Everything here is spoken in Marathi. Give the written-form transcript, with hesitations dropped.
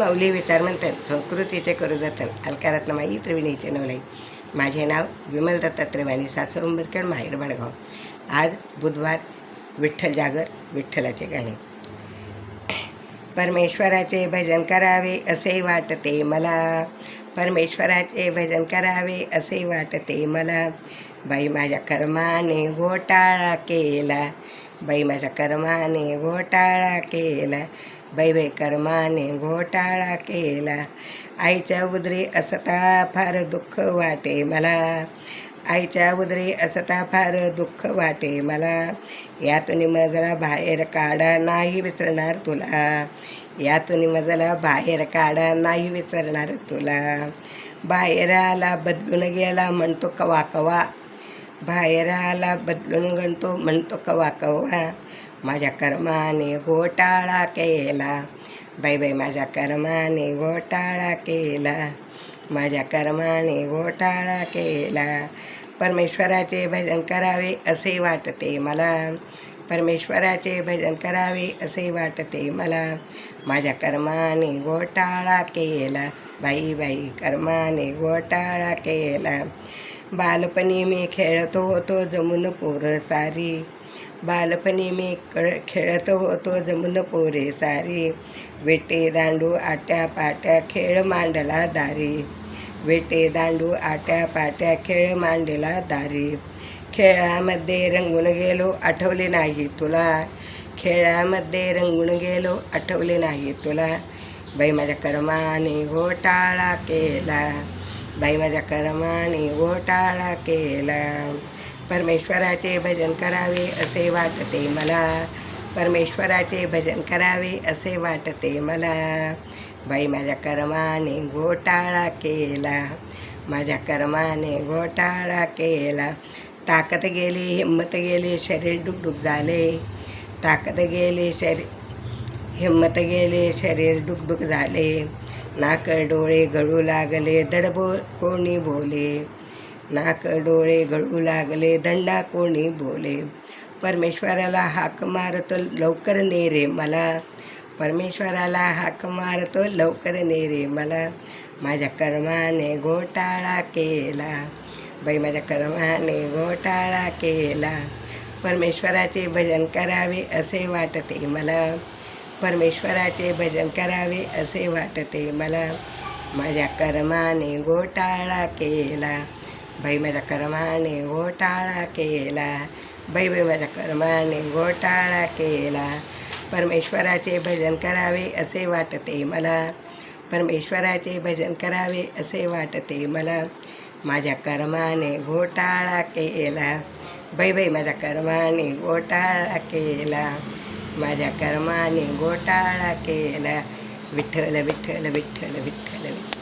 माऊली विचारमंथन संस्कृतीचे करू जतन अलकारत्नमाई त्रिवेणीचे नवलाई. माझे नाव विमल दत्तात्रय वाणी, सासर उंबरखेड, माहेर बडगाव. आज बुधवार, विठ्ठल जागर, विठ्ठलाचे गाणे. परमेश्वराचे भजन करावे असे वाटते मला, परमेश्वराचे भजन करावे असे वाटते मला. बाई माझ्या कर्माने घोटाळा केला, बाई माझ्या कर्माने घोटाळा केला, बाई बाई कर्माने घोटाळा केला. आईच्या उदरी असता फार दुःख वाटे मला, आईच्या उदरी असता फार दुःख वाटे मला. यातून मजला बाहेर काढा नाही विसरणार तुला, यातून मजला बाहेर काढा नाही विसरणार तुला. बाहेर आला बदलून गेला म्हणतो कवा कवा, बाहेर आला बदलून गणतो म्हणतो कवा कवा. माझ्या कर्माने घोटाळा केला, बाई बाई माझ्या कर्माने घोटाळा केला, माझ्या कर्माने घोटाळा केला. परमेश्वराचे भजन करावे असे वाटते मला, परमेश्वराचे भजन करावे असे वाटते मला. माझ्या कर्माने घोटाळा केला, बाई बाई कर्माने घोटाळा केला. बालपणी मी खेळतो होतो जमून पोरं सारी, बालपणी मी खेळत होतो जमून पोरे सारी. विटे दांडू आट्या पाट्या खेळ मांडला दारी, विटे दांडू आट्या पाट्या खेळ मांडला दारी. खेळामध्ये रंगून गेलो आठवले नाही तुला, खेळामध्ये रंगून गेलो आठवले नाही तुला. बाई माझ्या कर्माने घोटाळा केला, बाई माझ्या कर्माने घोटाळा केला. परमेश्वराचे भजन करावे असे वाटते मला, परमेश्वराचे भजन करावे असे वाटते मला. बाई माझ्या कर्माने घोटाळा केला, माझ्या कर्माने घोटाळा केला. ताकद गेली हिंमत गेली शरीर डुकडुक झाले, ताकद गेली हिंमत गेली शरीर डुकडुक झाले. नाक डोळे गळू लागले दडबोर कोणी बोले, नाक डोळे गळू लागले दंडा कोणी बोले. परमेश्वराला हाक मारतो लवकर ने रे मला, परमेश्वराला हाक मारतो लवकर ने रे मला. माझ्या कर्माने घोटाळा केला, बाई माझ्या कर्माने घोटाळा केला. परमेश्वराचे भजन करावे असे वाटते मला, परमेश्वराचे भजन करावे असे वाटते मला. माझ्या कर्माने घोटाळा केला, बाई माझ्या कर्माने घोटाळा केला, बाई बाई माझ्या कर्माने घोटाळा केला. परमेश्वराचे भजन करावे असे वाटते मला, परमेश्वराचे भजन करावे असे वाटते मला. माझ्या कर्माने घोटाळा केला, बाई बाई माझ्या कर्माने घोटाळा केला, माझ्या कर्माने घोटाळा केला. विठ्ठल विठ्ठल विठ्ठल विठ्ठल विठ्ठल.